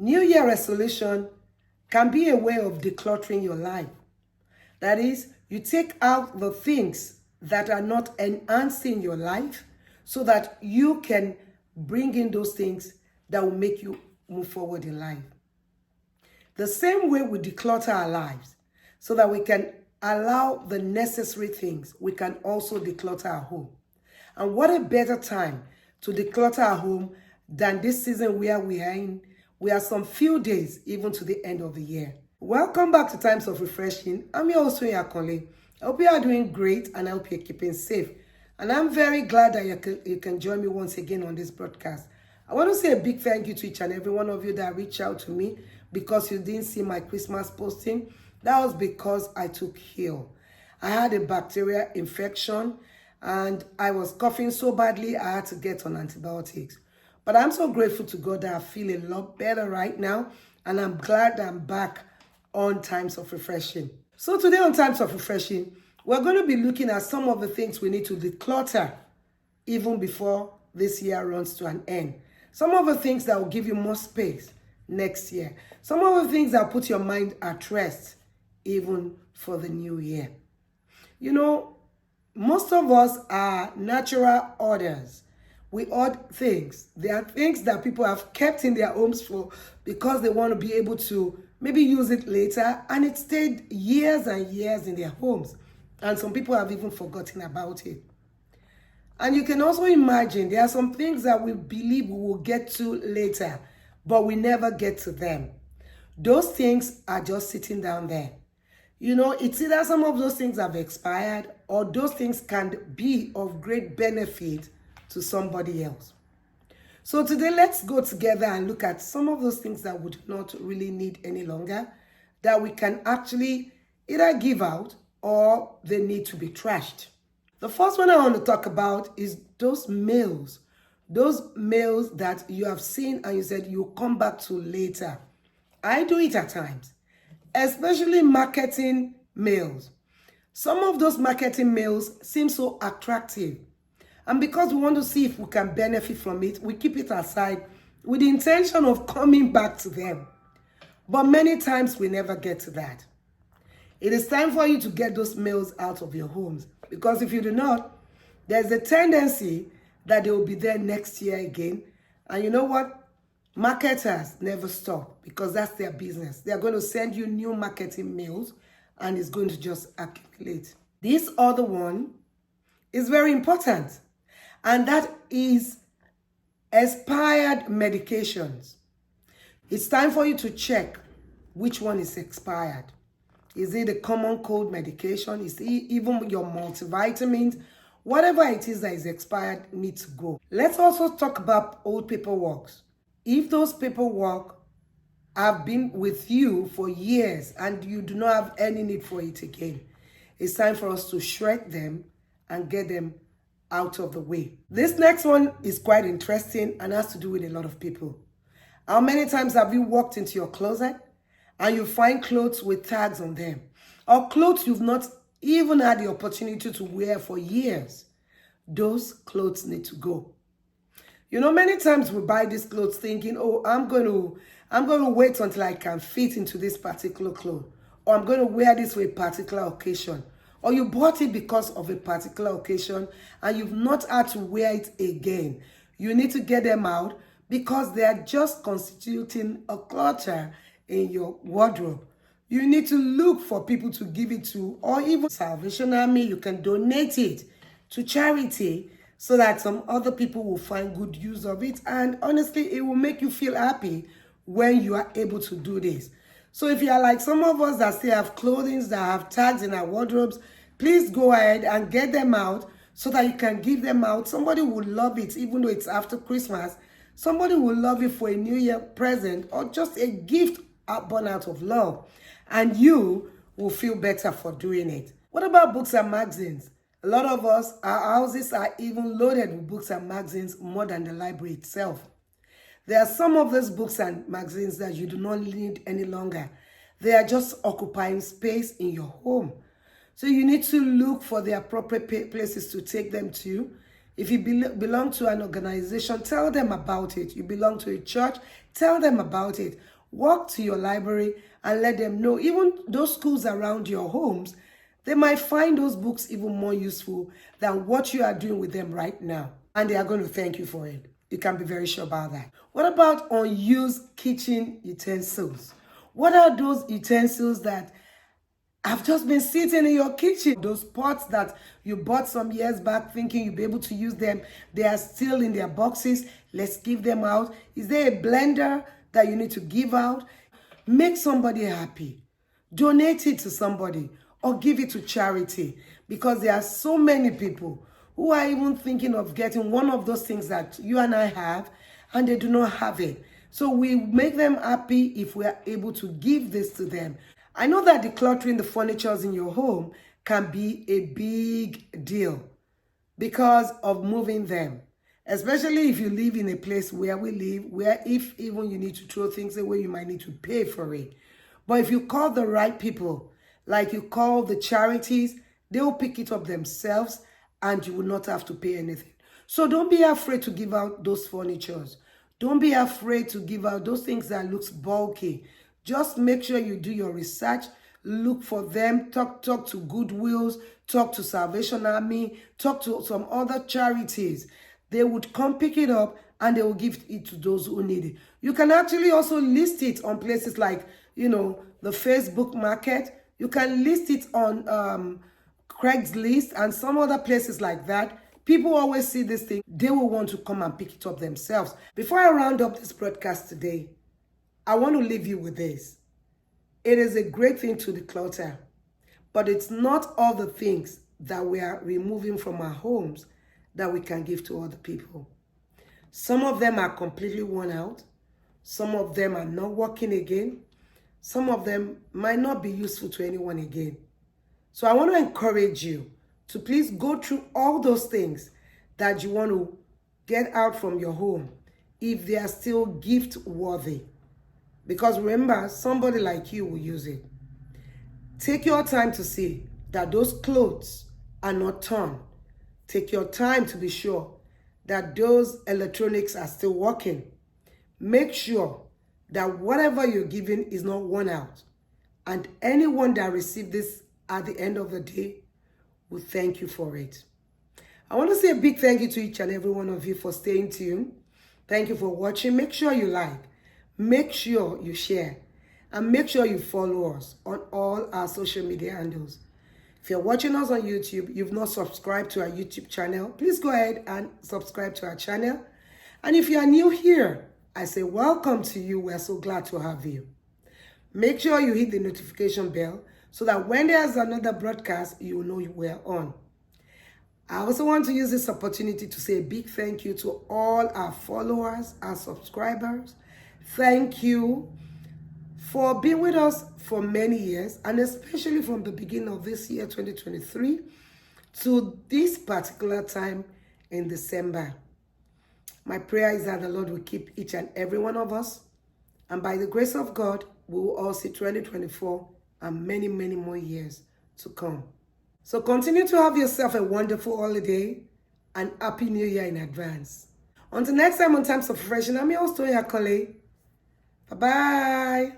New Year resolution can be a way of decluttering your life. That is, you take out the things that are not enhancing your life so that you can bring in those things that will make you move forward in life. The same way we declutter our lives so that we can allow the necessary things, we can also declutter our home. And what a better time to declutter our home than this season where we are in. We are some few days even to the end of the year. Welcome back to Times of Refreshing. I'm your host, Akole. I hope you are doing great and I hope you're keeping safe. And I'm very glad that you can join me once again on this broadcast. I want to say a big thank you to each and every one of you that reached out to me because you didn't see my Christmas posting. That was because I took heal. I had a bacterial infection and I was coughing so badly I had to get on antibiotics. But I'm so grateful to God that I feel a lot better right now, and I'm glad that I'm back on Times of Refreshing. So today on Times of Refreshing, we're going to be looking at some of the things we need to declutter even before this year runs to an end. Some of the things that will give you more space next year. Some of the things that will put your mind at rest even for the new year. You know, most of us are natural hoarders. We hoard things. There are things that people have kept in their homes for because they want to be able to maybe use it later, and it stayed years and years in their homes. And some people have even forgotten about it. And you can also imagine there are some things that we believe we will get to later, but we never get to them. Those things are just sitting down there. You know, it's either some of those things have expired or those things can be of great benefit to somebody else. So today, let's go together and look at some of those things that we do not really need any longer, that we can actually either give out or they need to be trashed. The first one I want to talk about is those mails that you have seen and you said you'll come back to later. I do it at times, especially marketing mails. Some of those marketing mails seem so attractive. And because we want to see if we can benefit from it, we keep it aside with the intention of coming back to them. But many times we never get to that. It is time for you to get those mails out of your homes. Because if you do not, there's a tendency that they will be there next year again. And you know what? Marketers never stop because that's their business. They are going to send you new marketing mails and it's going to just accumulate. This other one is very important. And that is expired medications. It's time for you to check which one is expired. Is it a common cold medication? Is it even your multivitamins? Whatever it is that is expired needs to go. Let's also talk about old paperwork. If those paperwork have been with you for years and you do not have any need for it again, it's time for us to shred them and get them out of the way. This next one is quite interesting and has to do with a lot of people. How many times have you walked into your closet and you find clothes with tags on them, or clothes you've not even had the opportunity to wear for years? Those clothes need to go. You know, many times we buy these clothes thinking, oh, I'm going to wait until I can fit into this particular clothes, or I'm going to wear this for a particular occasion. Or you bought it because of a particular occasion and you've not had to wear it again. You need to get them out because they are just constituting a clutter in your wardrobe. You need to look for people to give it to, or even Salvation Army. You can donate it to charity so that some other people will find good use of it. And honestly, it will make you feel happy when you are able to do this. So if you are like some of us that still have clothing that have tags in our wardrobes, please go ahead and get them out so that you can give them out. Somebody will love it, even though it's after Christmas. Somebody will love it for a New Year present or just a gift born out of love. And you will feel better for doing it. What about books and magazines? A lot of us, our houses are even loaded with books and magazines more than the library itself. There are some of those books and magazines that you do not need any longer. They are just occupying space in your home. So you need to look for the appropriate places to take them to. If you belong to an organization, tell them about it. You belong to a church, tell them about it. Walk to your library and let them know. Even those schools around your homes, they might find those books even more useful than what you are doing with them right now. And they are going to thank you for it. You can be very sure about that. What about unused kitchen utensils? What are those utensils that have just been sitting in your kitchen? Those pots that you bought some years back thinking you'll be able to use them, they are still in their boxes. Let's give them out. Is there a blender that you need to give out? Make somebody happy. Donate it to somebody or give it to charity, because there are so many people who are even thinking of getting one of those things that you and I have, and they do not have it. So we make them happy if we are able to give this to them. I know that decluttering the furnitures in your home can be a big deal because of moving them. Especially if you live in a place where we live, where if even you need to throw things away, you might need to pay for it. But if you call the right people, like you call the charities, they will pick it up themselves and you will not have to pay anything. So don't be afraid to give out those furnitures. Don't be afraid to give out those things that looks bulky. Just make sure you do your research. Look for them. Talk to Goodwills. Talk to Salvation Army. Talk to some other charities. They would come pick it up and they will give it to those who need it. You can actually also list it on places like, the Facebook Market. You can list it on Craigslist and some other places like that. People always see this thing. They will want to come and pick it up themselves. Before I round up this broadcast today, I want to leave you with this. It is a great thing to declutter, but it's not all the things that we are removing from our homes that we can give to other people. Some of them are completely worn out. Some of them are not working again. Some of them might not be useful to anyone again. So I want to encourage you to please go through all those things that you want to get out from your home if they are still gift worthy. Because remember, somebody like you will use it. Take your time to see that those clothes are not torn. Take your time to be sure that those electronics are still working. Make sure that whatever you're giving is not worn out. And anyone that received this at the end of the day will thank you for it. I want to say a big thank you to each and every one of you for staying tuned. Thank you for watching. Make sure you like. Make sure you share. And make sure you follow us on all our social media handles. If you're watching us on YouTube, you've not subscribed to our YouTube channel, please go ahead and subscribe to our channel. And if you are new here, I say welcome to you. We're so glad to have you. Make sure you hit the notification bell so that when there's another broadcast, you will know we're on. I also want to use this opportunity to say a big thank you to all our followers, our subscribers. Thank you for being with us for many years, and especially from the beginning of this year, 2023, to this particular time in December. My prayer is that the Lord will keep each and every one of us, and by the grace of God, we will all see 2024 and many, many more years to come. So continue to have yourself a wonderful holiday and Happy New Year in advance. Until next time on Times of Refreshing, I'm your host, Toyin Akole. Bye-bye.